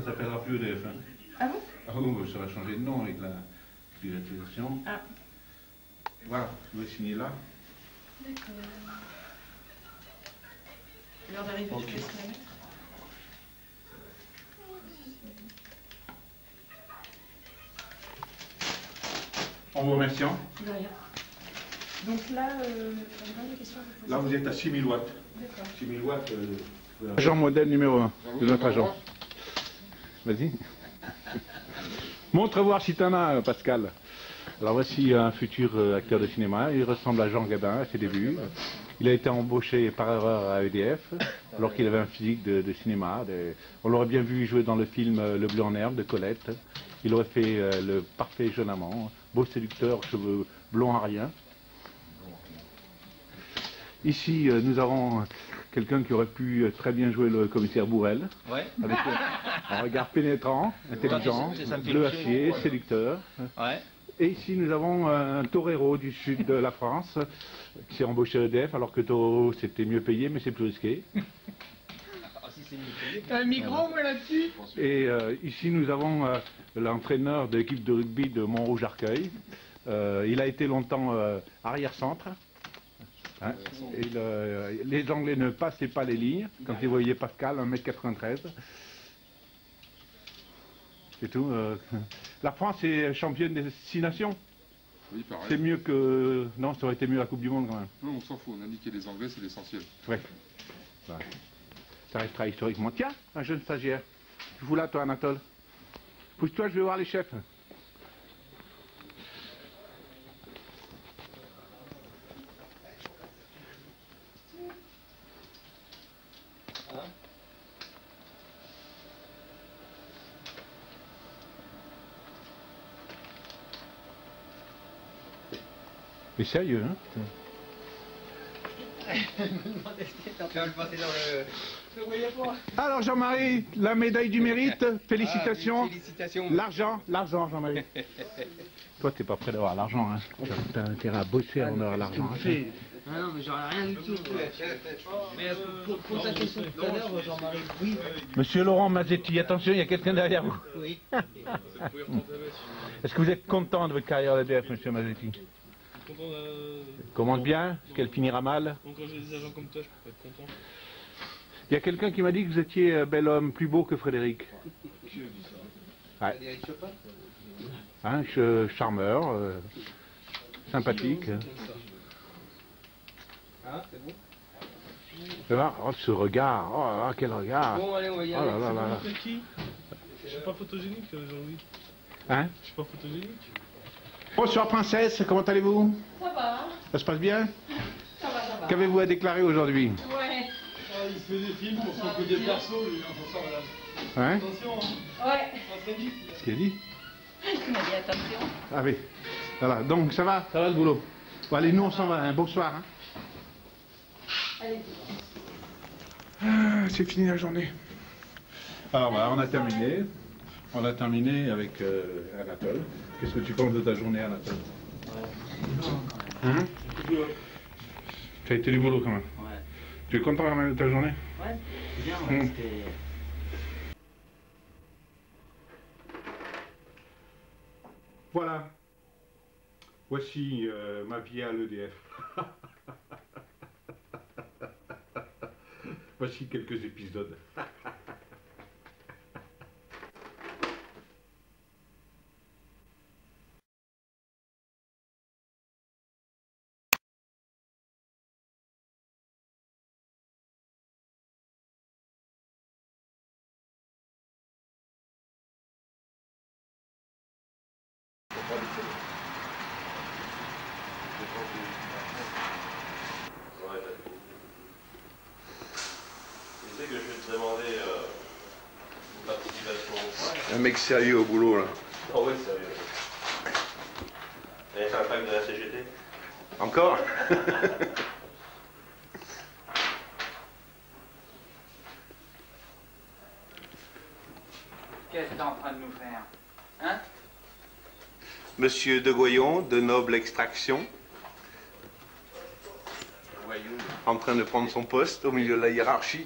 s'appellera plus EDF. Hein. Ah bon? Ah oui, ça va changer de nom avec la privatisation. Ah. Voilà, vous pouvez signer là. D'accord. L'heure d'arrivée, Okay. je peux se la mettre. En vous remerciant. De rien. Donc là, une question. Là, vous êtes à 6000 watts. D'accord. 6000 watts. Agent modèle numéro 1 de notre agent. Vas-y. Montre voir si t'en as, Pascal. Alors voici un futur acteur de cinéma. Il ressemble à Jean Gabin à ses débuts. Il a été embauché par erreur à EDF, alors qu'il avait un physique de cinéma. On l'aurait bien vu jouer dans le film Le Bleu en herbe de Colette. Il aurait fait le parfait jeune amant, beau séducteur, cheveux blonds à rien. Ici, nous avons quelqu'un qui aurait pu très bien jouer le commissaire Bourrel, ouais. Avec un regard pénétrant, intelligent, bleu acier, séducteur. Ouais. Et ici, nous avons un torero du sud de la France qui s'est embauché à EDF, alors que torero, c'était mieux payé, mais c'est plus risqué. T'as un micro, moi, là-dessus? Et ici, nous avons l'entraîneur de l'équipe de rugby de Montrouge-Arcueil. Il a été longtemps arrière-centre. Hein, et les Anglais ne passaient pas les lignes quand ils voyaient Pascal, 1m93. C'est tout. La France est championne des 6 nations. Oui, pareil. C'est mieux que... Non, ça aurait été mieux la Coupe du Monde quand même. Non, on s'en fout, on a indiqué les Anglais, c'est l'essentiel. Ouais. Ouais. Ça restera historiquement. Tiens, un jeune stagiaire. Tu fous là, toi, Anatole. Pousse-toi, je vais voir les chefs. Mais sérieux, hein? Alors Jean-Marie, la médaille du mérite, félicitations. Ah, félicitations. L'argent, Jean-Marie. Toi, t'es pas prêt d'avoir l'argent, hein? T'as intérêt à bosser avant d'avoir l'argent. Hein? Ah non, mais j'aurais rien du tout. Mais pour ta question tout à l'heure, Jean-Marie, oui. Monsieur Laurent Mazetti, attention, il y a quelqu'un derrière vous. Oui. Est-ce que vous êtes content de votre carrière à l'EDF, monsieur Mazetti? Commence bien, est-ce qu'elle finira mal? Donc quand j'ai des agents comme toi, je peux pas être content. Il y a quelqu'un qui m'a dit que vous étiez bel homme, plus beau que Frédéric. Qui a dit ça? Ouais. Hein, charmeur, sympathique. Ah, c'est bon. Tu vois, oh, ce regard, oh là là, quel regard. Bon, allez, on va y Oh aller. là là là là. C'est qui? Je suis pas photogénique, Jean-Louis. Hein? Je suis pas photogénique. Bonsoir princesse, comment allez-vous? Ça va. Ça se passe bien? Ça va, ça va. Qu'avez-vous à déclarer aujourd'hui? Ouais. Ah, il se fait des films pour son côté perso, lui, hein, pour ça, madame. Hein? Attention, hein. Ouais. Pas très vite. Ce qu'il a dit? Tu m'as dit attention. Ah oui. Voilà, donc ça va le boulot? Bon allez, nous on s'en va, hein. Bonsoir. Hein. Allez. Ah, c'est fini la journée. Alors voilà, on a terminé. On a terminé avec Anatole. Qu'est-ce que tu penses de ta journée, Anatole? Hein? Ça a été du boulot quand même. Ouais. Tu es content quand même de ta journée? Ouais, c'est bien, ouais, c'était... Voilà. Voici ma vie à l'EDF. Voici quelques épisodes. Tu sais que je vais te demander une participation. Un mec sérieux au boulot là. Oh oui, sérieux. T'avais fait un pack de la CGT? Encore? Qu'est-ce que t'es en train de nous faire? Hein? Monsieur de Goyon, de noble extraction, Voyou. en train de prendre son poste au milieu de la hiérarchie.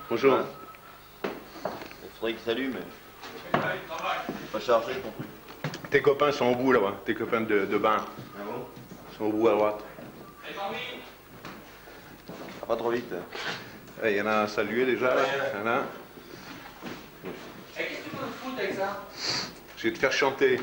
Bonjour. Il faudrait qu'il s'allume. Pas chargé non plus. Tes copains sont au bout là-bas, tes copains de bain. Ah bon? Ils sont au bout à droite. Ah, pas trop vite. Il y en a un salué déjà, là. Il y en a un. Qu'est-ce que tu peux me foutre avec ça? Je vais te faire chanter.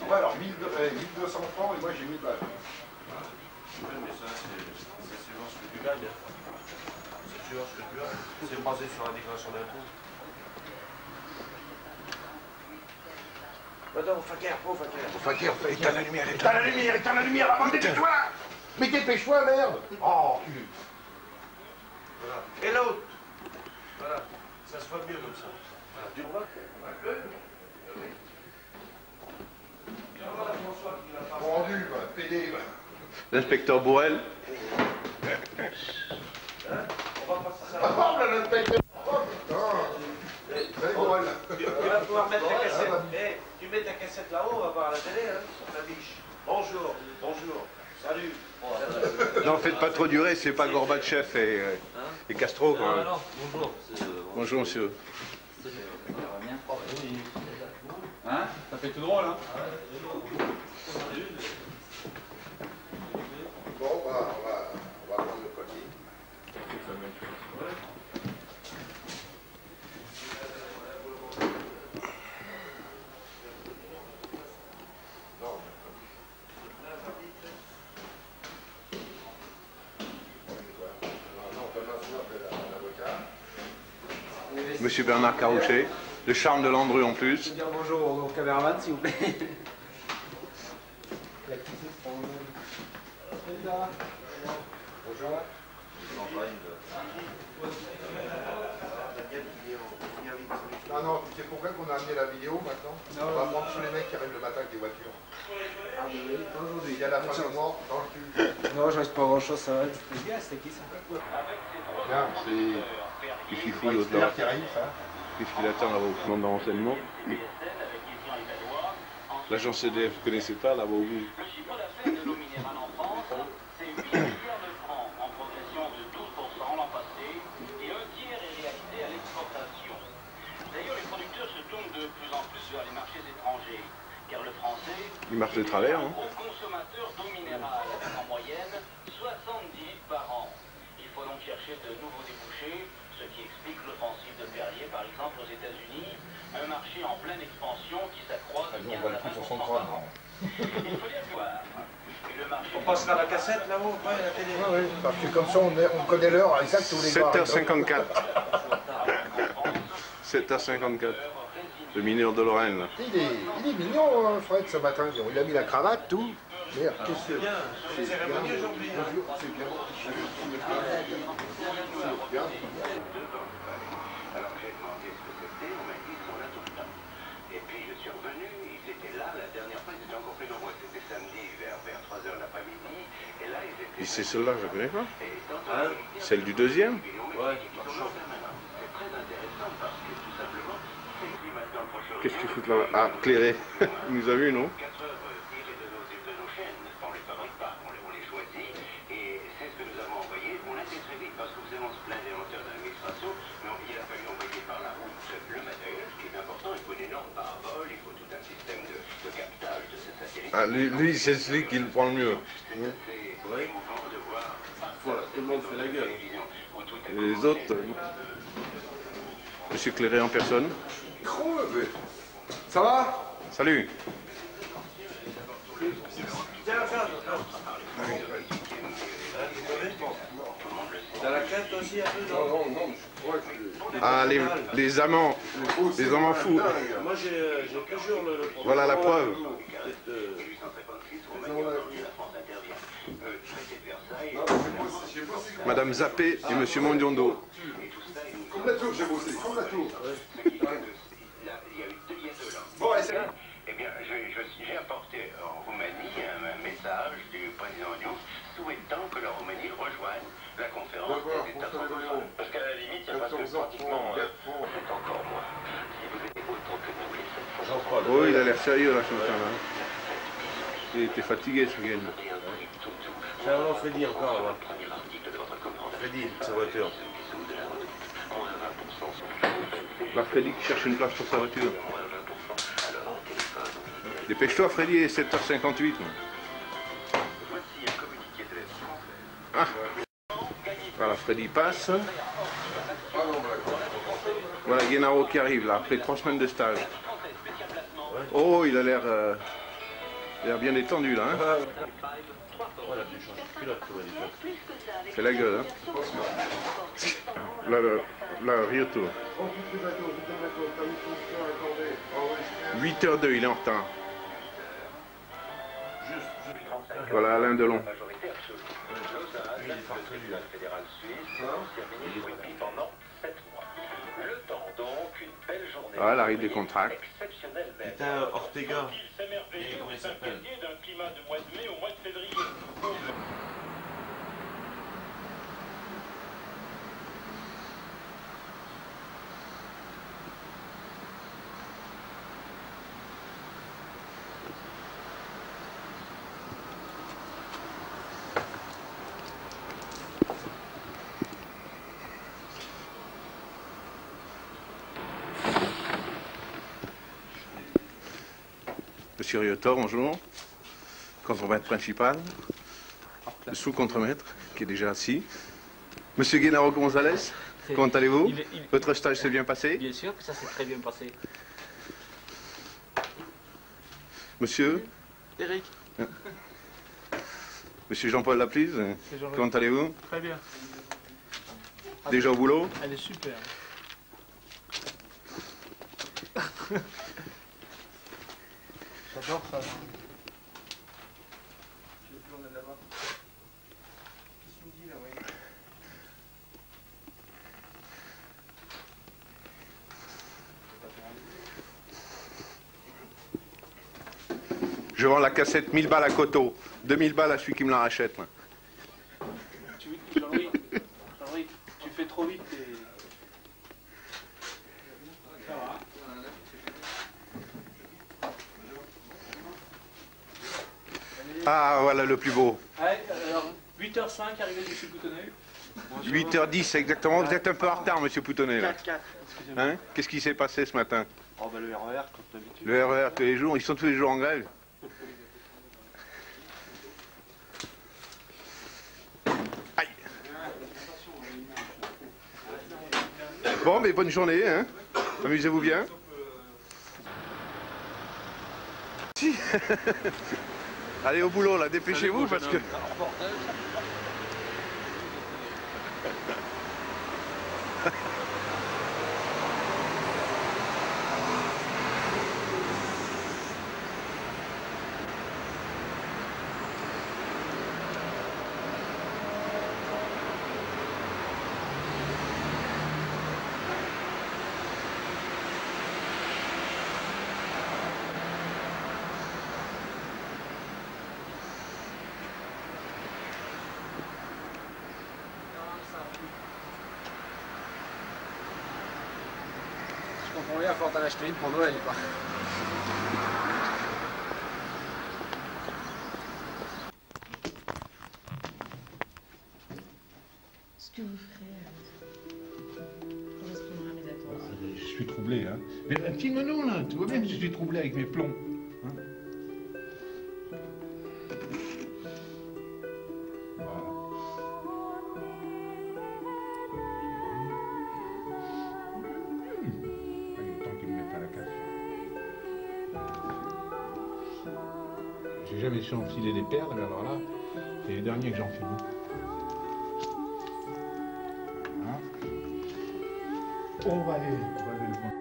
Ouais, alors 1200 francs et moi j'ai 1000 balles. Oui, mais ça, c'est suivant ce que tu gagnes. C'est suivant ce que tu gagnes. C'est basé sur la déclaration d'impôt. Attends, au fakir, au fakir. Au fakir, éteins la lumière, éteins la lumière, avant dépêche-toi. Mais dépêche-toi, merde. Oh, Voilà. Et l'autre. Voilà. Ça se fait mieux comme ça. Voilà. Tu vois? rendu, pédé. L'inspecteur Bourrel. On va passer ça. Oh, là, l'inspecteur. Oh, putain. Allez, Bourrel. Tu vas pouvoir mettre ta cassette. Eh, tu mets ta cassette là-haut, on va voir à la télé, hein, sur ta biche. Bonjour, bonjour, salut. Non, faites pas trop durer, c'est pas Gorbatchev et Castro. Quoi. Non, non, bonjour. Bonjour, monsieur. Hein? Ça fait tout drôle, hein? Bon, bah, on va prendre le colis. Monsieur Bernard Carouchet, le charme de Landru en plus. Je peux dire bonjour au caméraman, s'il vous plaît. Bonjour. Non, non, tu sais pourquoi qu'on a amené la vidéo maintenant? On va prendre tous les mecs qui arrivent le matin avec des voitures. Il y a la fin du mois dans le cul. Non, je reste pas grand chose, ça va. C'était qui ça? Bien, Qu'est-ce qu'il c'est fout l'autre là? l'expert qui arrive, ça. Qu'est-ce qu'il attend là-bas au commandant renseignement? L'agent CDF, vous connaissez pas là-bas au bout? Le chiffre d'affaires de l'eau minérale en France, c'est 8 milliards de francs, en progression de 12% l'an passé, et un tiers est réalisé à l'exportation. D'ailleurs, les producteurs se tournent de plus en plus vers les marchés étrangers, car le français Il marche de travers, hein? est un gros consommateur d'eau minérale, en moyenne 70 litres par an. Il faut donc chercher de nouveaux débouchés, ce qui explique l'offensive de Perrier, par exemple, aux États-Unis, un marché en pleine expansion qui s'accroît de 15 à 20% par an. Il faut bien voir. Et le marché... On passera la cassette là-haut, après la télé. Oui, parce que comme ça, on connaît l'heure exacte où les gars... 7h54. 7h54. Le mineur de Lorraine, là. Il est mignon, hein, Fred, ce matin. Il a mis la cravate, tout. Merde, qu'est-ce que... Bien, c'est une cérémonie aujourd'hui. C'est bien. Alors j'ai demandé ce que c'était, on m'a dit ils sont là tout le temps. Et puis je suis revenu, ils étaient là, la dernière fois ils étaient encore plus nombreux, c'était samedi vers 3h l'après-midi, et là ils étaient... Et c'est celle-là, je connais pas. Hein? Celle du deuxième? Ouais. C'est très intéressant parce que tout simplement, c'est que maintenant le prochain... Qu'est-ce que tu fous là-bas? Ah, Cléré. Il nous a vu, non? 4 heures tirées de nos chaînes, on les fabrique pas, on les choisit, et c'est ce que nous avons envoyé. On l'a fait très vite parce que vous savez, on se plaint des lenteurs de l'administration, mais il a fallu envoyer par la route le matériel, ce qui est important. Il faut des normes paraboles, il faut tout un système de captage de ces satellites. Ah, lui c'est celui qui le prend le mieux. C'est émouvant de voir Voilà, tout le monde fait la gueule. Et les autres, Monsieur Cléré en personne. Creux. Ça va? Salut. T'as la quête aussi un peu, non? Non, je crois que... Ah, les amants. Les amants fous. Moi j'ai toujours le problème. Voilà la preuve. Madame Zappé et Monsieur Mondiondo. Comme la tour, j'ai bossé, comme la tour. Bon, eh bien, j'ai apporté en Roumanie un message du président Diouf souhaitant que la Roumanie rejoigne la conférence des États francophones. Parce qu'à la limite, il n'y a pas que pratiquement... C'est encore moi. Si vous êtes autant que nous, Oh, il a l'air sérieux là, ce matin là. T'es fatigué, ce game. Ça va, Freddy encore là. Freddy, sa voiture. Là, Freddy qui cherche une place pour sa voiture. Dépêche-toi, Freddy, il est 7h58. Ah. Voilà, Freddy passe. Voilà Gennaro qui arrive là, après 3 semaines de stage. Oh, il a l'air bien détendu là. Hein. C'est la gueule. Hein. Là, retour. 8h02, il est en retard. Voilà Alain Delon. Voilà l'arrivée des contracts. Putain, Ortega. Comment il s'appelle? Monsieur Riotor, bonjour. Contremaître principal. Le sous-contremaître, qui est déjà assis. Monsieur Gennaro González, comment allez-vous? Votre stage s'est bien passé? Bien sûr que ça s'est très bien passé. Monsieur? Eric. Monsieur Jean-Paul Laprise, comment allez-vous? Très bien. Déjà au boulot? Elle est super. J'adore ça. Je vends la cassette 1000 balles à Coteau. 2000 balles à celui qui me la rachète. Jean-Louis, tu fais trop vite et... Ça va. Ah, voilà le plus beau. Ouais, alors 8h05, arrivé du Monsieur Poutonnet. 8h10 exactement. Vous êtes un peu en retard, monsieur Poutonnet. Là. 4-4. Hein? Qu'est-ce qui s'est passé ce matin? Oh, bah le RER, comme d'habitude. Le RER tous les jours, ils sont tous les jours en grève. Aïe. Bon, mais bonne journée, hein. Amusez-vous bien. Si. Allez au boulot, là, dépêchez-vous parce que... Je comprends bien, il faut en acheter une pour Noël, quoi. Ce que vous ferez correspondra à mes attentes. Je suis troublé, hein. Mais filme-nous, là. Tu vois bien que je suis troublé avec mes plombs. Hein. Voilà. Il est temps qu'ils me mettent à la case. J'ai jamais su enfiler des perles, mais alors là, c'est les derniers que j'enfile. Voilà. On va aller le point.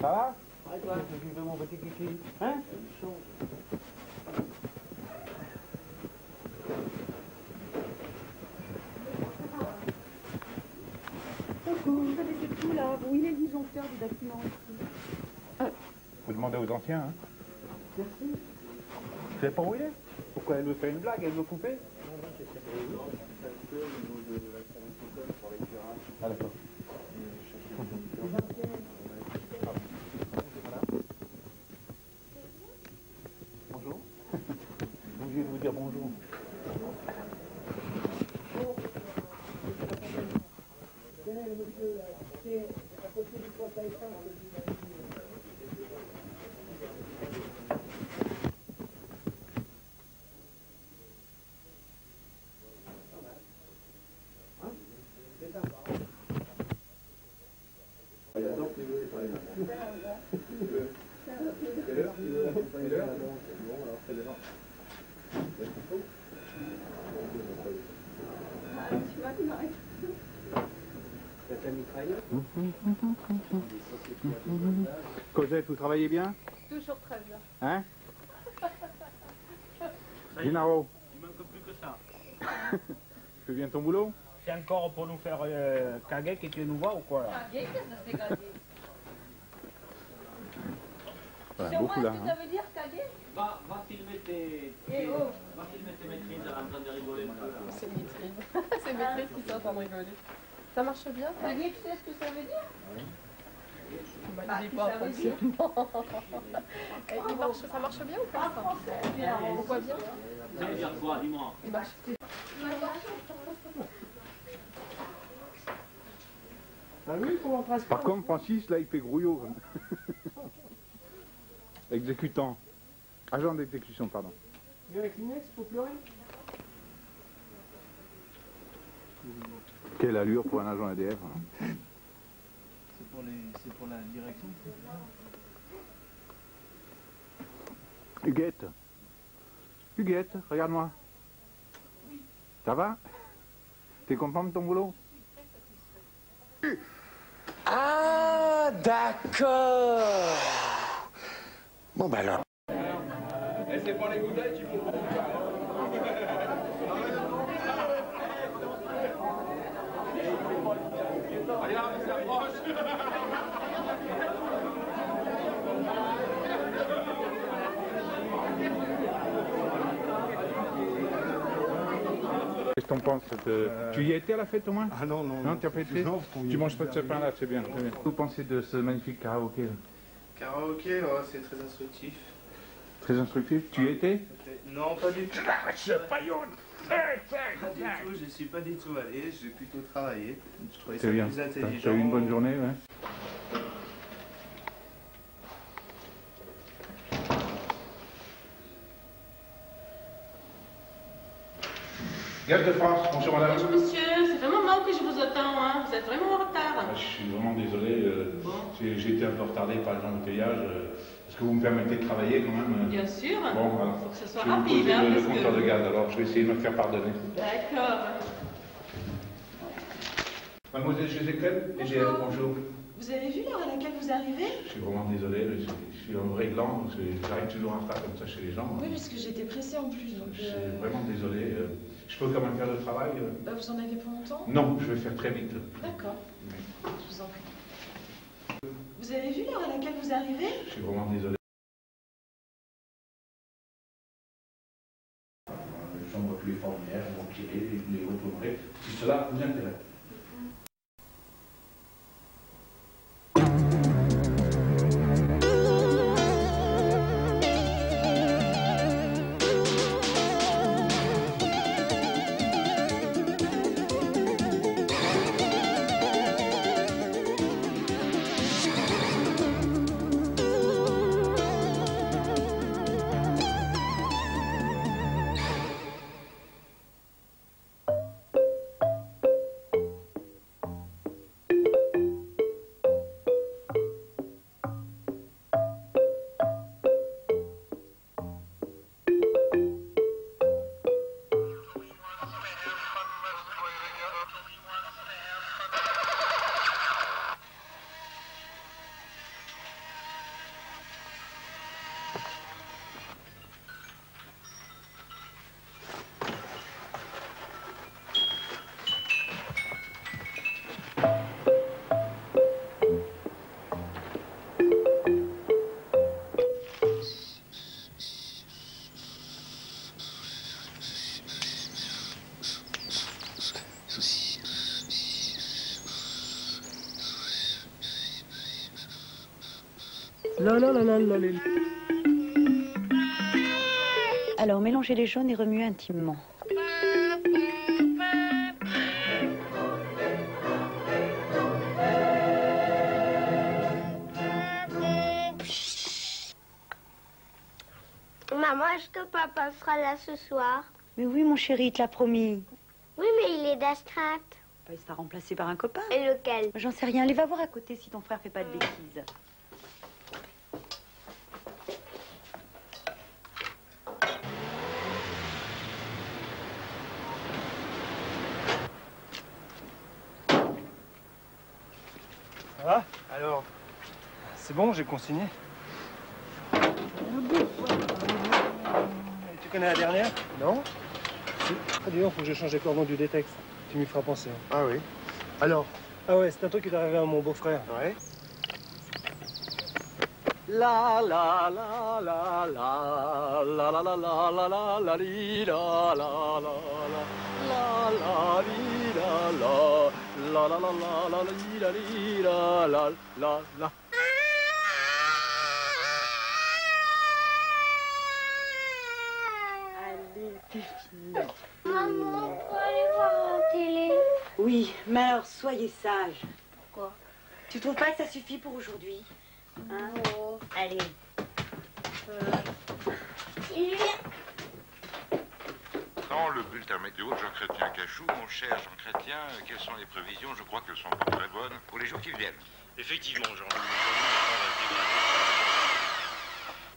Ça va? Ouais, toi, je veux mon petit kiki. Hein? Chaud. Vous avez fait tout là. Où il est le disjoncteur du bâtiment ici? Vous demandez aux anciens, hein. Merci. Vous savez pas où il est? Pourquoi elle me fait une blague? Elle veut couper? Non, non, c'est sérieux. C'est un peu au niveau de la salle pour l'éclairage. Ah d'accord. Bonjour. J'ai oublié de vous dire bonjour. Cosette, vous travaillez bien? Toujours très bien. Hein? Gennaro, Il manque plus que ça. tu fais bien ton boulot? C'est encore pour nous faire caguer que tu nous vois ou quoi là? Caguer, qu'est-ce que ça fait caguer? Voilà, beaucoup là. Qu'est-ce que ça veut dire caguer? Va filmer tes... Eh oh! Va filmer tes maîtrises en train de rigoler un peu là. C'est maîtrise. C'est maîtrise qui sont en train de rigoler. Ça marche bien? Caguer, tu sais ce que ça veut dire? Bah, dis pas forcément. Ça marche bien ou pas? On voit bien? Ça veut dire quoi, dis-moi? Il marche. Par contre, Francis, là, il fait grouillot. Exécutant. Agent d'exécution, pardon. Il y a un Kleenex pour pleurer? Quelle allure pour un agent EDF. Hein. C'est pour la direction. Huguette. Huguette, regarde-moi. Ça va? T'es content de ton boulot? Ah, d'accord. Bon, bah alors. Et c'est pas les goudettes qu'il faut. Regarde, il s'approche. Qu'est-ce que t'en penses? Tu y étais à la fête au moins? Ah non, non. Non, tu as pas été? Tu manges pas de ce pain là, c'est bien. Qu'est-ce que vous pensez de ce magnifique karaoké là? Karaoké, c'est très instructif. Très instructif. Tu y étais? Non, pas du tout. Pas du tout, je suis pas du tout allé, j'ai plutôt travaillé. Je trouvais ça C'est bien. plus T'as intelligent. eu une bonne journée, ouais. Gaz de France, bonjour madame. Bonjour monsieur, c'est vraiment mal que je vous attends, hein. Vous êtes vraiment en retard. Je suis vraiment désolé, j'ai été un peu retardé par les embouteillages. Est-ce que vous me permettez de travailler quand même? Bien sûr. Bon, voilà. Faut que ce soit Je vais vous rapide, poser hein, le parce compteur que... de gaz, alors je vais essayer de me faire pardonner. D'accord. Mademoiselle Jézécrène, EDF, bonjour. Vous avez vu l'heure à laquelle vous arrivez? Je suis vraiment désolé, je suis un vrai gland, parce que j'arrive toujours en retard comme ça chez les gens. Oui, parce que j'étais pressée en plus, donc... Je suis vraiment désolé. Je peux quand même faire le travail? Bah, vous en avez pour longtemps? Non, je vais faire très vite. D'accord. Je vous en prie. Vous avez vu l'heure à laquelle vous arrivez? Je suis vraiment désolé. J'envoie tous les formulaires, vous remplirez, les retournerez, si cela vous intéresse. La la la la la la. Alors, mélangez les jaunes et remuez intimement. Maman, est-ce que papa sera là ce soir? Mais oui, mon chéri, il te l'a promis. Oui, mais il est d'astreinte. Bah, il sera remplacé par un copain. Et lequel? J'en sais rien. Allez, va voir à côté si ton frère fait pas de bêtises. Ça va? Alors, c'est bon, j'ai consigné. Et tu connais la dernière? Non. Ah, dis donc, faut que je change les cordons du détexte. Tu m'y feras penser. Hein. Ah oui. Alors? Ah ouais, c'est un truc qui est arrivé à mon beau-frère. Ouais. La la la la la la la la la la la la li la la la la la li la la la la la la la li la li la la la la. Allez, c'est fini. Maman, on peut aller voir la télé? Oui, mais alors soyez sages. Quoi? Tu trouves pas que ça suffit pour aujourd'hui? Hein? Oh. Allez. Dans le bulletin météo de Jean Chrétien Cachou, mon cher Jean Chrétien, quelles sont les prévisions? Je crois qu'elles sont pas très bonnes pour les jours qui viennent. Effectivement, Jean,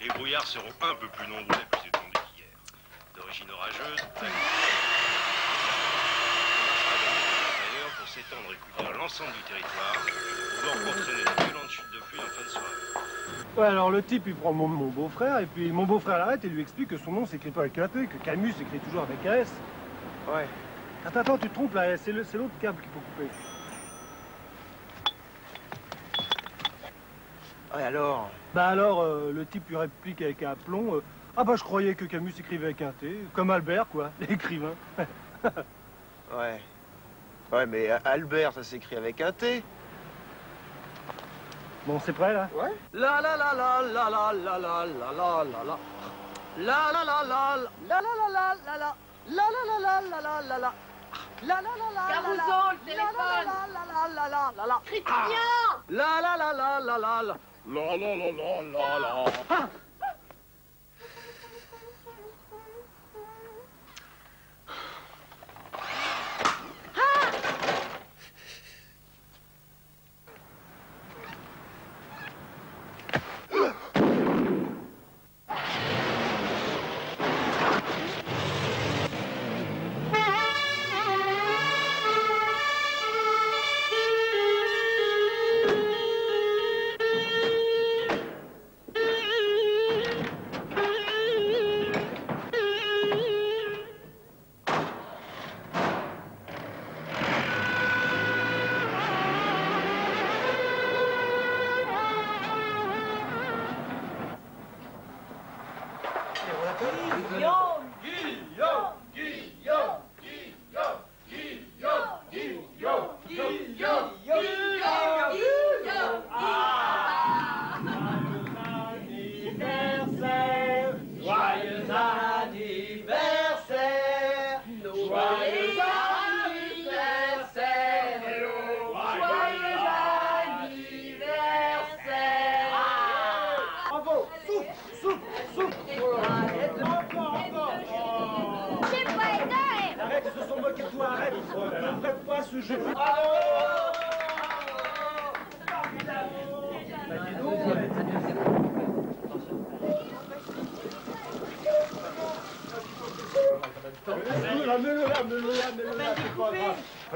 les brouillards seront un peu plus nombreux et plus étendus qu'hier. D'origine orageuse, d'ailleurs pour s'étendre et couvrir l'ensemble du territoire, pouvant proportionner de violentes chutes de pluie en fin de soirée. Ouais, alors le type, il prend mon beau-frère, et puis mon beau-frère l'arrête et lui explique que son nom s'écrit pas avec un P, que Camus s'écrit toujours avec un S. Ouais. Attends, tu te trompes là, c'est l'autre câble qu'il faut couper. Ouais, alors? Bah alors, le type lui réplique avec un aplomb, ah bah je croyais que Camus écrivait avec un T, comme Albert quoi, l'écrivain. Ouais. Ouais, mais Albert, ça s'écrit avec un T. Bon, c'est prêt là? Ouais. La la la la la la la la la la la la. La la la la la la la la la la. La la la la la la la la. La la la la. Caruso, le téléphone. La la la la la la la. Chrétien. La la la la la la la. La la la la la la.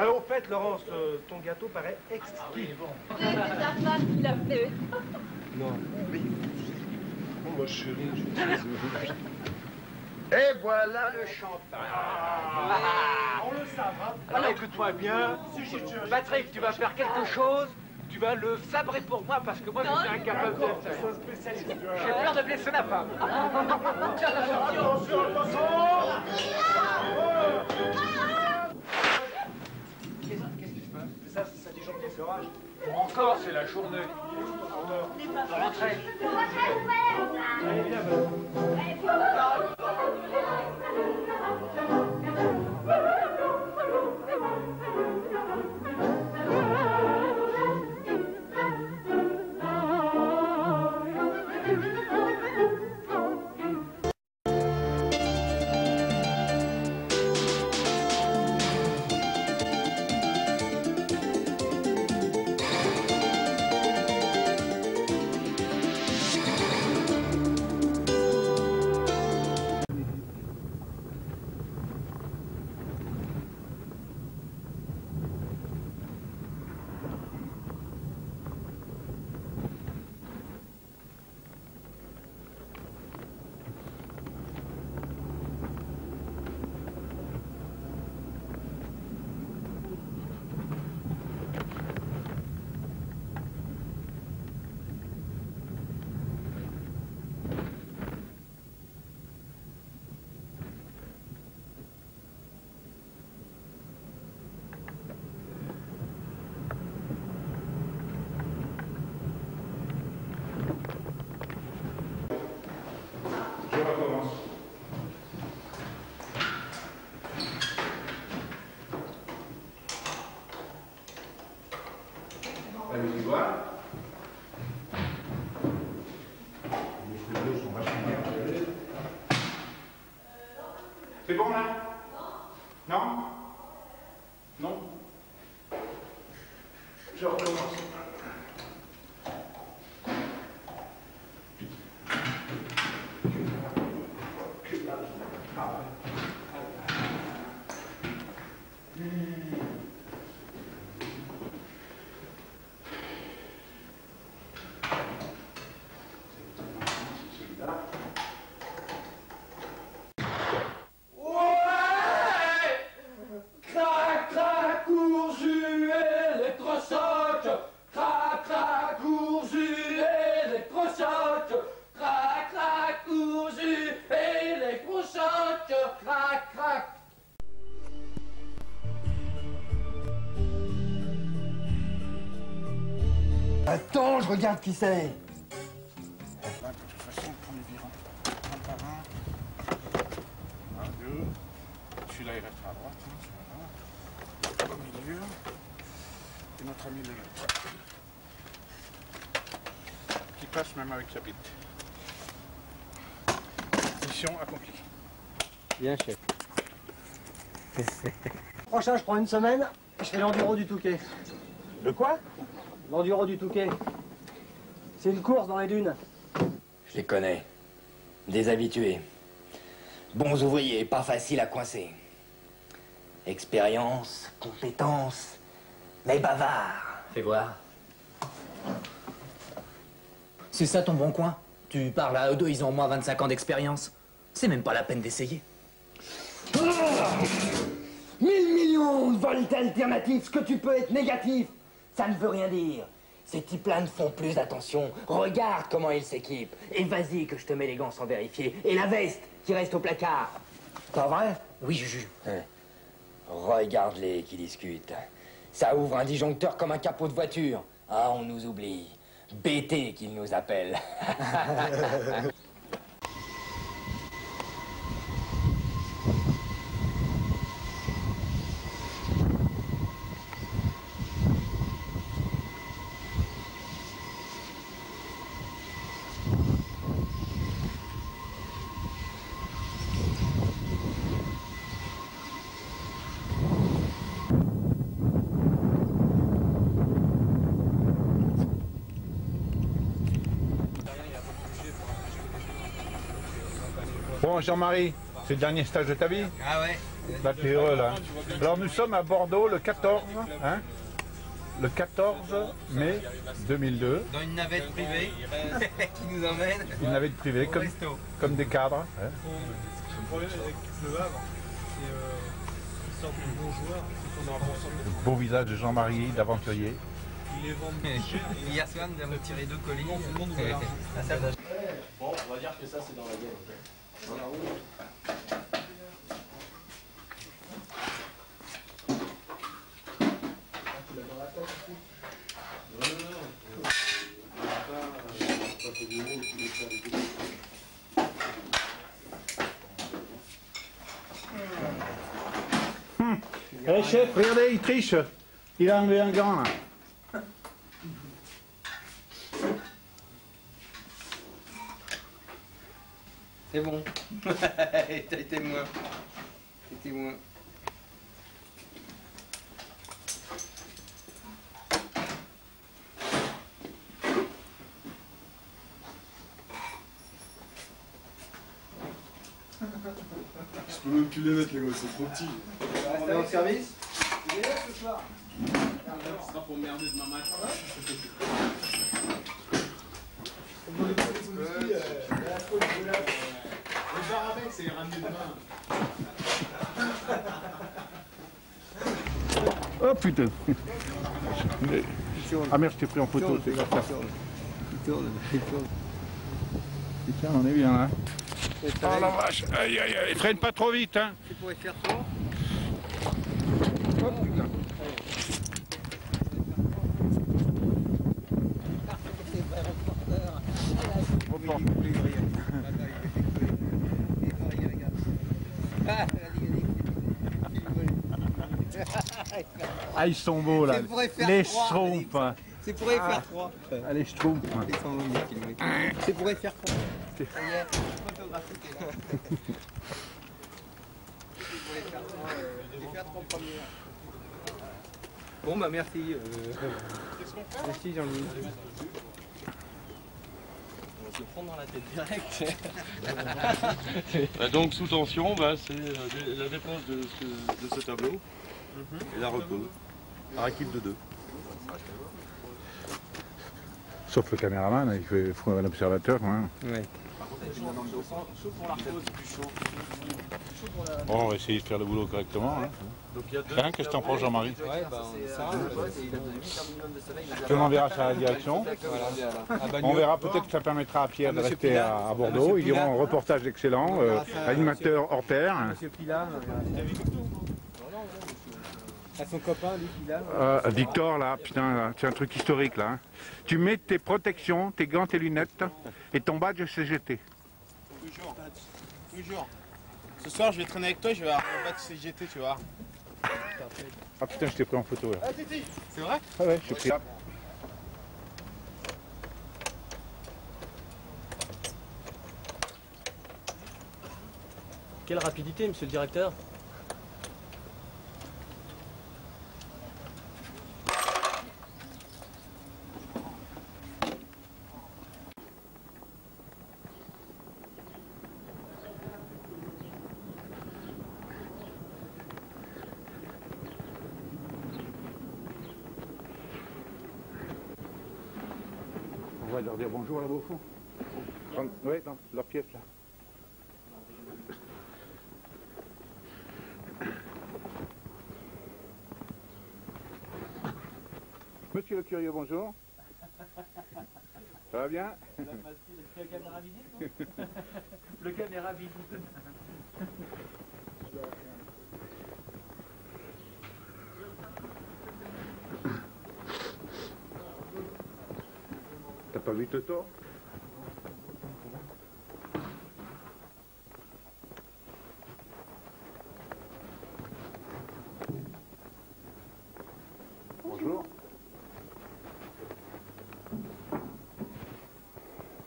Au fait, Laurence, ton gâteau paraît exquis. C'est ta femme qui l'a fait. Non, mais... Oh, ma chérie, je suis désolé. Et voilà le champagne. On le savra. Alors écoute-moi bien. Patrick, tu vas faire quelque chose. Tu vas le sabrer pour moi parce que moi je suis incapable de le faire. J'ai peur de blesser ma femme. Attention, attention. Qu'est-ce qui se passe? Ça dit gentil, ça. Encore, c'est la journée. Rentrez. Je recommence. La musique voit. Les studios sont vachement bien. C'est bon là? Non? Non? Je recommence. Crac, crac, courju, électrochoc. Crac, crac, courju, électrochoc. Crac, crac, courju, électrochoc. Crac, crac. Attends, je regarde qui c'est. De toute façon, on prend les virants. Un par un. Un, deux. Celui-là, il restera à droite. Celui-là. Au milieu. Et notre ami de l'autre. Qui passe même avec sa bite. Mission accomplie. Bien, chef. Prochain, je prends une semaine, je fais l'enduro du Touquet. Le quoi? L'enduro du Touquet. C'est une course dans les dunes. Je les connais. Des habitués. Bons ouvriers, pas faciles à coincer. Expérience, compétence, mais bavards. Fais voir. C'est ça ton bon coin? Tu parles à eux deux, ils ont au moins 25 ans d'expérience. C'est même pas la peine d'essayer. 1000 millions de volts alternatifs, que tu peux être négatif. Ça ne veut rien dire. Ces types-là ne font plus attention. Regarde comment ils s'équipent. Et vas-y que je te mets les gants sans vérifier. Et la veste qui reste au placard. Pas vrai? Oui, Juju. Regarde-les qui discutent. Ça ouvre un disjoncteur comme un capot de voiture. Ah, on nous oublie. BT qu'ils nous appellent. Bon, Jean-Marie, c'est le dernier stage de ta vie? Ah ouais. Bah, t'es heureux là. Alors nous sommes à Bordeaux le 14, hein, le 14 mai 2002. Dans une navette privée qui nous emmène. Une navette privée, comme des cadres. Hein. Le problème avec Le Havre, c'est qu'ils sortent de bons joueurs, ils sont dans un bon centre. Le beau visage de Jean-Marie, d'aventurier. Ils les vendent cher. Hier soir, nous avons tiré 2 colis. Bon, on va dire que ça c'est dans la gueule. Allez chef, regardez, il triche. Il a enlevé un gant là. C'est bon. T'as été moins. T'es moins. Je peux même plus les mettre, les gars, c'est trop petit. On est en service? Il est là ce soir. Ce sera pour merder demain matin. Le bar avec, c'est ramené demain. Oh putain. Ah merde, je t'ai pris en photo. Il tourne. Putain, on est bien là. Oh la vache, aïe aïe aïe, traîne pas trop vite hein. Tu pourrais faire ça? Oh putain. Ah ils sont beaux là, les schtroumpfs. C'est pour y faire froid. Ah les schtroumpfs. C'est pour y faire froid. Ça y est, photographie t'es là. Bon bah merci. Merci Jean-Louis. On va se prendre dans la tête direct. Donc sous tension, c'est la dépense de ce tableau et la repose par équipe de 2. Sauf le caméraman, il faut un observateur. Hein. Ouais. Chaud pour la repose, plus chaud. Bon, on va essayer de faire le boulot correctement. Hein. Qu'est-ce que t'en penses Jean-Marie? Ouais, Tu m'enverras ça à la direction. On verra, peut-être que ça permettra à Pierre de rester à Bordeaux. Ils diront un reportage excellent, animateur hors pair. Monsieur Pilar, à son copain, lui, Pilar. Victor, là, putain, là, c'est un truc historique, là. Hein. Tu mets tes protections, tes gants, tes lunettes et ton badge CGT. Toujours. Toujours. Ce soir, je vais traîner avec toi, je vais avoir un badge CGT, tu vois. Ah putain, je t'ai pris en photo, là. Ah, Titi, c'est vrai? Ah ouais, je t'ai pris. Quelle rapidité, monsieur le directeur. On va leur dire bonjour là-bas au fond. Oui, dans leur pièce là. Monsieur le curieux, bonjour. Ça va bien? Le caméra visible, non? Le caméra visible. T'as pas vu Toto? Bonjour.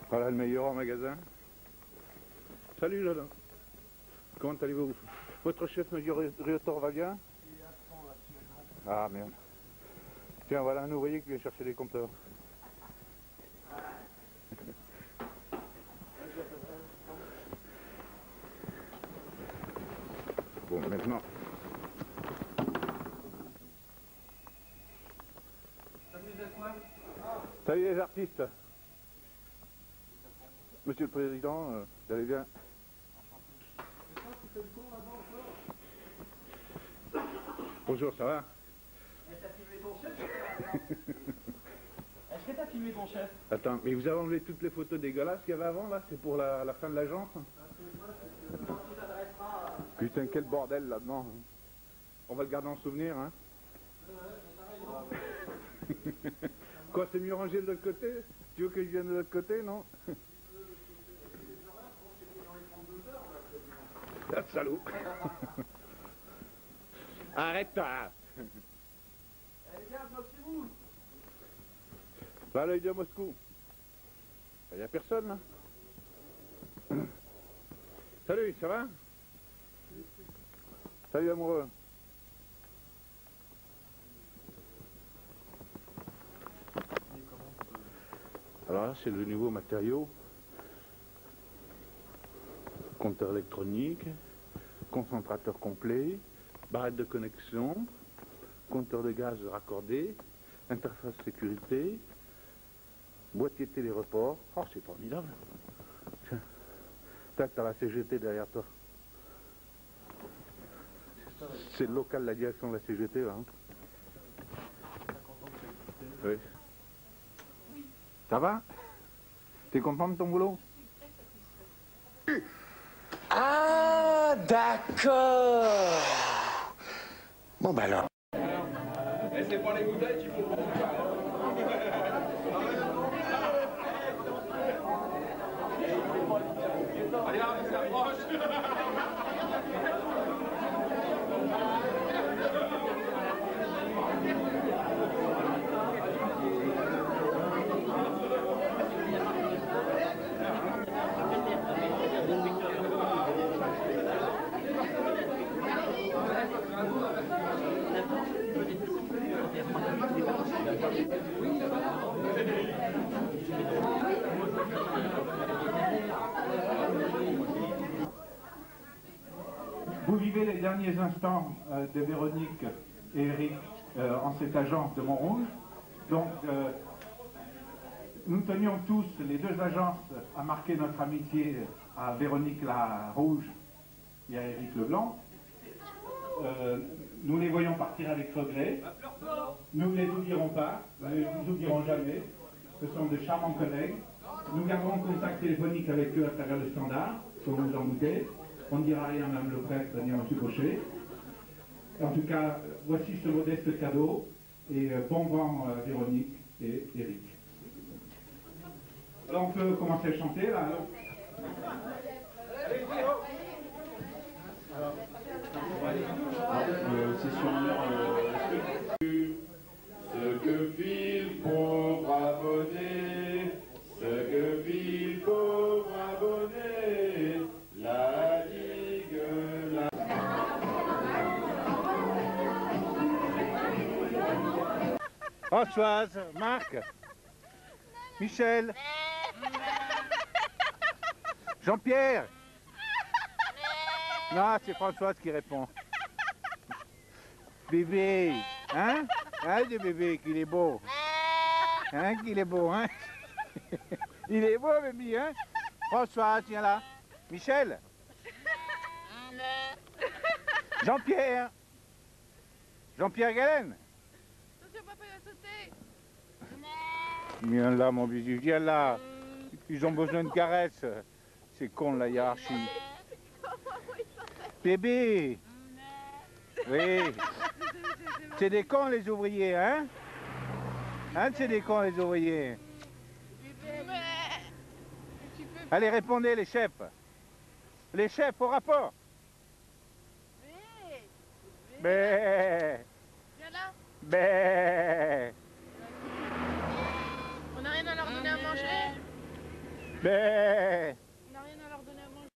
Voilà le meilleur en magasin. Salut Jolin. Comment allez-vous? Votre chef me dit Riotor va bien? Ah merde. Tiens, voilà un ouvrier qui vient chercher des compteurs. Bon, maintenant. Salut les artistes. Monsieur le Président, vous allez bien? Bonjour, ça va? T'as filmé ton chef? Est-ce que t'as filmé ton chef? Attends, mais vous avez enlevé toutes les photos dégueulasses qu'il y avait avant là? C'est pour la fin de l'agence? Putain, quel bordel là-dedans. On va le garder en souvenir, hein? Quoi, c'est mieux rangé de l'autre côté? Tu veux que je vienne de l'autre côté, non? Ah, salaud. Arrête-toi. Allez, viens, bloquez-vous. Va l'œil de Moscou. Il n'y a personne, là. Salut, ça va? Salut, amoureux. Alors là, c'est le nouveau matériau. Compteur électronique, concentrateur complet, barrette de connexion, compteur de gaz raccordé, interface sécurité, boîtier téléreport. Oh, c'est formidable. Tiens, tac, t'as la CGT derrière toi. C'est le local de la direction de la CGT, là. Hein. Oui. Ça va? T'es content de ton boulot? Ah, d'accord. Bon, bah alors. C'est pas les bouteilles qu'il faut prendre. Allez, là, on s'approche. Vous vivez les derniers instants de Véronique et Eric en cette agence de Montrouge. Donc, nous tenions tous, les deux agences, à marquer notre amitié à Véronique la Rouge et à Eric Leblanc. Nous les voyons partir avec regret. Nous ne les oublierons pas, nous ne les oublierons jamais. Ce sont de charmants collègues. Nous garderons contact téléphonique avec eux à travers le standard, comme vous en doutez. On ne dira rien à Mme le prêtre ni à M. Gaucher. En tout cas, voici ce modeste cadeau et bon vent Véronique et Eric. Alors on peut commencer à chanter là. C'est sur un air. Ce que fit le pauvre abonné, ce que fit le pauvre abonné, la ligue, la... Françoise, Marc, Michel, Jean-Pierre. Non, c'est Françoise qui répond. Bébé, hein? Hein, le bébé, qu'il est beau. Hein, qu'il est beau, hein? Il est beau, bébé, hein? Françoise, tiens là. Michel. Jean-Pierre. Jean-Pierre Galen. Attention, papa, il va sauter. Viens là, mon bisou, viens là. Ils ont besoin de caresses. C'est con, la hiérarchie. Bébé. Oui. C'est des cons, les ouvriers, hein? Hein, c'est des cons, les ouvriers. Allez, répondez, les chefs. Les chefs, au rapport. Bé. Viens là. Bé. On n'a rien à leur donner à manger. Bé. On n'a rien à leur donner à manger.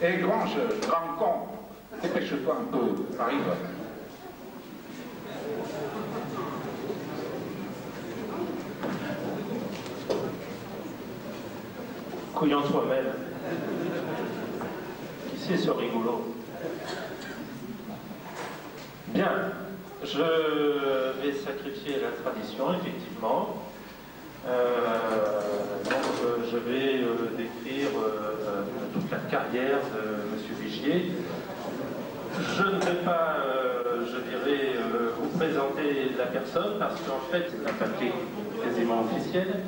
Et Grange, grand con, dépêche-toi un peu, arrive. Couillon soi-même. Qui c'est ce rigolo? Bien, je vais sacrifier la tradition, effectivement. Donc, je vais décrire toute la carrière de M. Vigier. Je ne vais pas, je dirais, vous présenter la personne, parce qu'en fait, c'est un papier quasiment officiel.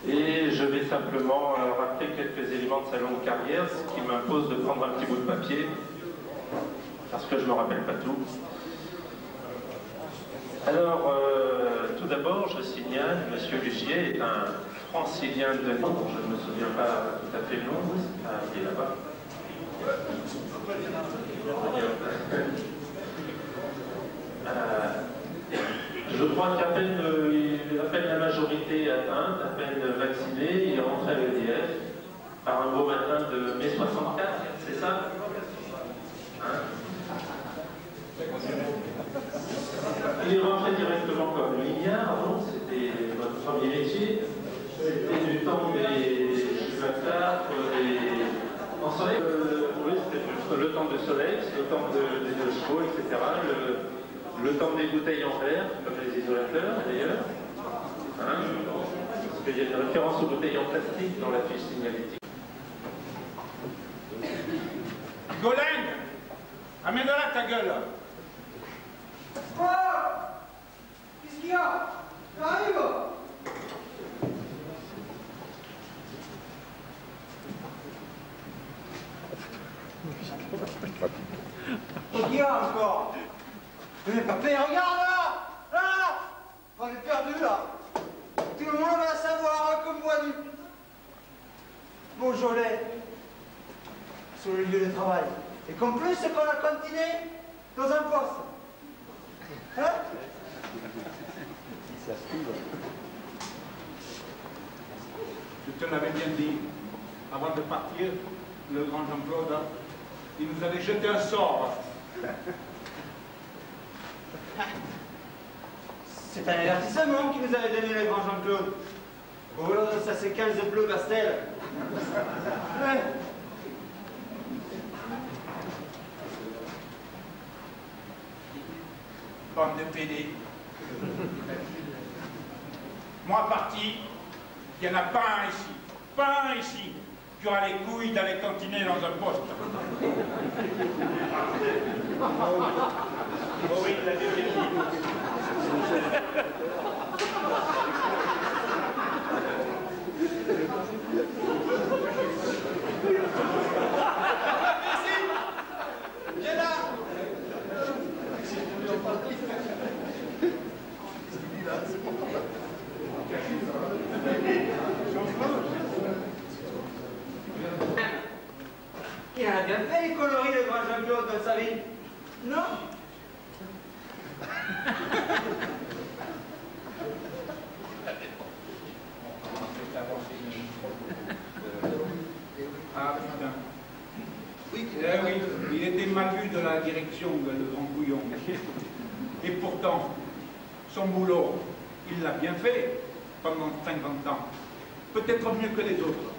Et je vais simplement rappeler quelques éléments de sa longue carrière, ce qui m'impose de prendre un petit bout de papier, parce que je ne me rappelle pas tout. Alors, tout d'abord, je signale, M. Vigier est un francilien de nom, je ne me souviens pas tout à fait le nom, il est là-bas. Je crois qu'à peine, à peine la majorité atteinte, à peine vacciné, il est rentré à l'EDF par un beau matin de mai 64, c'est ça? Hein? Il est rentré directement comme lignard, donc c'était votre premier métier. C'était du temps des Juvatars, en soleil, oui, c'était le temps de soleil, le temps des deux chevaux, etc. Le temps des bouteilles en verre, comme les isolateurs d'ailleurs. Hein, parce qu'il y a une référence aux bouteilles en plastique dans la fiche signalétique. Goleng, amène-la ta gueule. Quoi? Qu'est-ce qu'il y a? J'arrive. Qu'est-ce qu'il y a encore? Je n'ai pas fait, regarde là! Là! On est perdu là! Tout le monde va savoir comme moi du Beaujolais sur le lieu de travail. Et qu'en plus, c'est qu'on a continué dans un poste. Hein? Ça se trouve. Je te l'avais bien dit, avant de partir, le grand Jean-Claude, il nous avait jeté un sort. C'est un avertissement qui nous avait donné le grand Jean-Claude. Oh là, ça c'est 15 bleus pastel. Ouais. Bande de PD. Moi parti, il n'y en a pas un ici. Pas un ici. Tu auras les couilles d'aller cantiner dans un poste. Oui, il l'a bien dit. Viens là. Il a bien fait les coloris, le grand Jean-Claude, dans sa vie. Non? Ah putain. Oui, oui, il était mal vu de la direction, le grand couillon. Et pourtant, son boulot, il l'a bien fait pendant 50 ans. Peut-être mieux que les autres.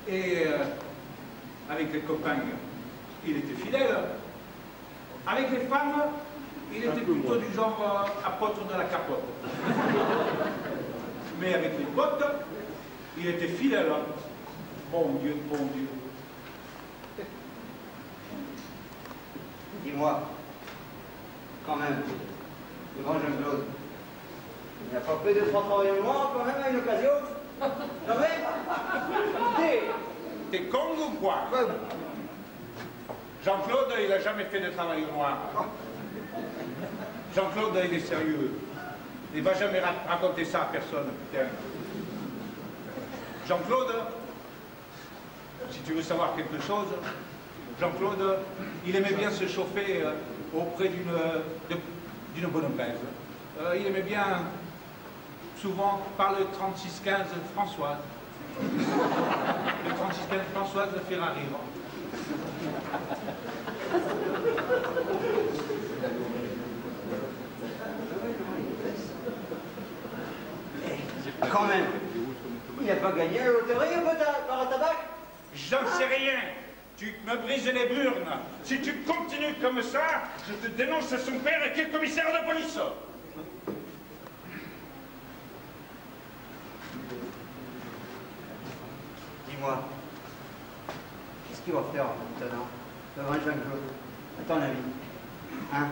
Et avec les copains, il était fidèle. Avec les femmes, il était plutôt du genre apôtre de la capote. Mais avec les potes, il était fidèle. Bon Dieu, bon Dieu. Dis-moi, quand même, le grand Jean-Claude, il n'y a pas fait 2-3 travailleurs noirs quand même à une occasion? Non mais, t'es con ou quoi? Jean-Claude, il n'a jamais fait de travail noir. Jean-Claude, il est sérieux. Il ne va jamais raconter ça à personne, putain. Jean-Claude, si tu veux savoir quelque chose, Jean-Claude, il aimait bien se chauffer auprès d'une bonne braise. Il aimait bien, souvent, parler 36-15 Françoise. Le franciscaine Françoise de Ferrari. Quand même, il n'a pas gagné la loterie par un tabac? J'en sais rien. Tu me brises les burnes. Si tu continues comme ça, je te dénonce à son père qui est commissaire de police. Dis-moi, qu'est-ce qu'il va faire maintenant devant Jean-Claude, à ton avis? Hein?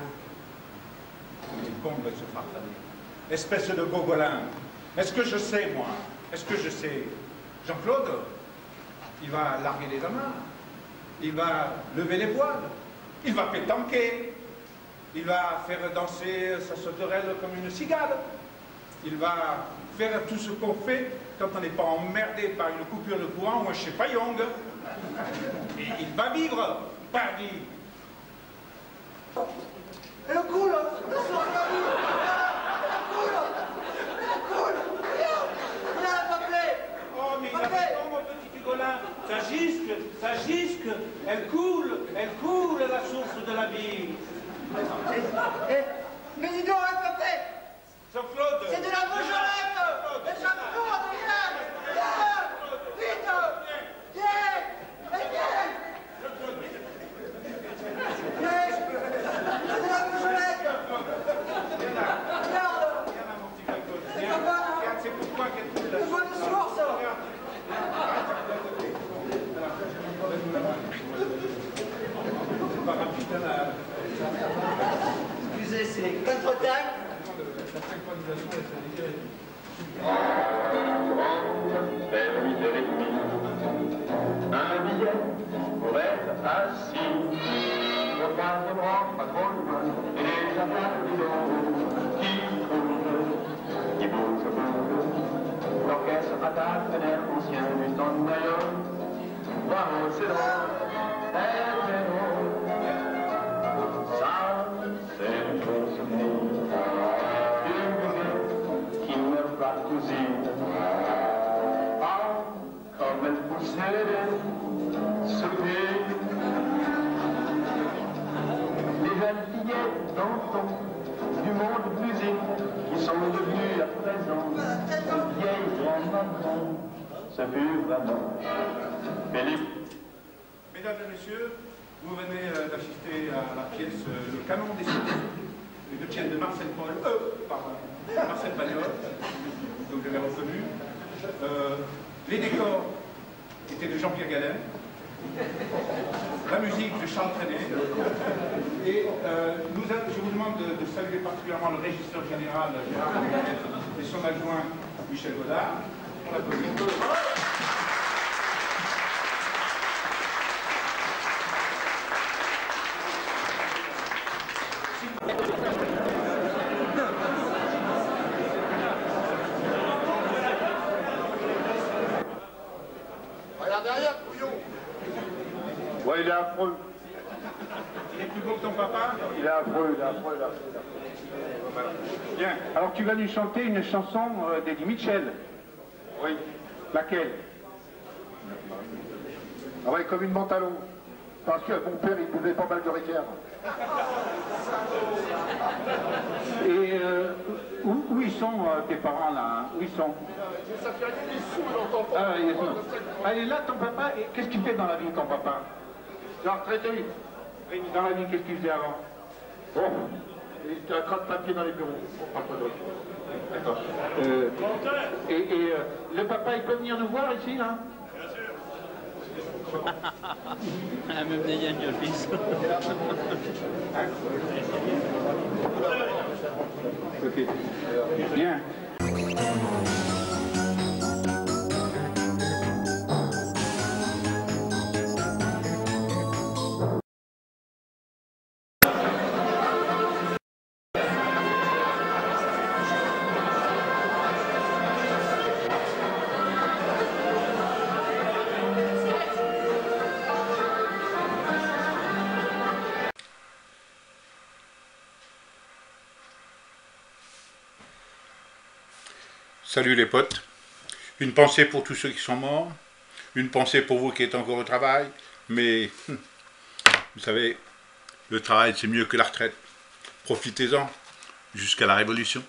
Il est con de se farfader. Espèce de gogolin. Est-ce que je sais, moi? Est-ce que je sais? Jean-Claude, il va larguer les amarres. Il va lever les voiles. Il va pétanquer. Il va faire danser sa sauterelle comme une cigale. Il va faire tout ce qu'on fait quand on n'est pas emmerdé par une coupure de courant ou un chepayong. Et il va vivre, pardi. Et le coup, là, le coule. Viens, papier. Oh, mais il a raison, mon petit Hugolin. Ça gisque, elle coule, la source de la vie. Mais dis donc, papier. Jean-Claude. C'est de la beaujolette. Et Jean-Claude, viens. Vite. Viens. C'est de la beaujolette. Regarde. C'est pas mal, hein. C'est pourquoi qu'elle coule la source. C'est pas de source. C'est pas rapide, là. Excusez, c'est contre-temps. Un billet pour être assis au troisième rang, pas trop loin, et les affaires du dos qui tournent, qui bougent un peu. L'orchestre attaque un air ancien du temps de Maillot. Bravo, c'est drôle, c'est drôle. Ça, c'est le bon souvenir. Qui me frappe cousine. Ah, comme elle poussait des souvenirs. Les jeunes fillettes d'antan du monde de musique qui sont devenues à présent de vieilles grandes-mamans. Ce fut vraiment Philippe. Mesdames et messieurs, vous venez d'assister à la pièce Le Canon des Sources, une pièce de Marcel Pagnol, donc je l'ai reconnu. Les décors étaient de Jean-Pierre Galin, la musique de Charles Trenet, et je vous demande de saluer particulièrement le régisseur général Gérard Martinez et son adjoint Michel Godard. On l'applaudit. Regarde derrière, couillon. Ouais, il est affreux. Il est plus beau que ton papa? Il est affreux. Bien. Alors tu vas nous chanter une chanson d'Eddie Mitchell. Oui. Laquelle? Ah ouais, comme une mentalon. Parce que mon père, il buvait pas mal de Ricard. Et où ils sont tes parents là, hein? Où ils sont? Ça fait rien, il est sous, il entend pas. Ah, il est sous. Ah, il est là ton papa, et qu'est-ce qu'il fait dans la vie ton papa? Il est retraité. Et dans la vie, qu'est-ce qu'il faisait avant? Bon, il était un crotte-papier dans les bureaux. On parle pas d'autre. D'accord. Le papa, il peut venir nous voir ici, là? Même des Yann fils. Ok. Bien. Salut les potes, Une pensée pour tous ceux qui sont morts, une pensée pour vous qui êtes encore au travail, mais vous savez, le travail c'est mieux que la retraite. Profitez-en jusqu'à la Révolution.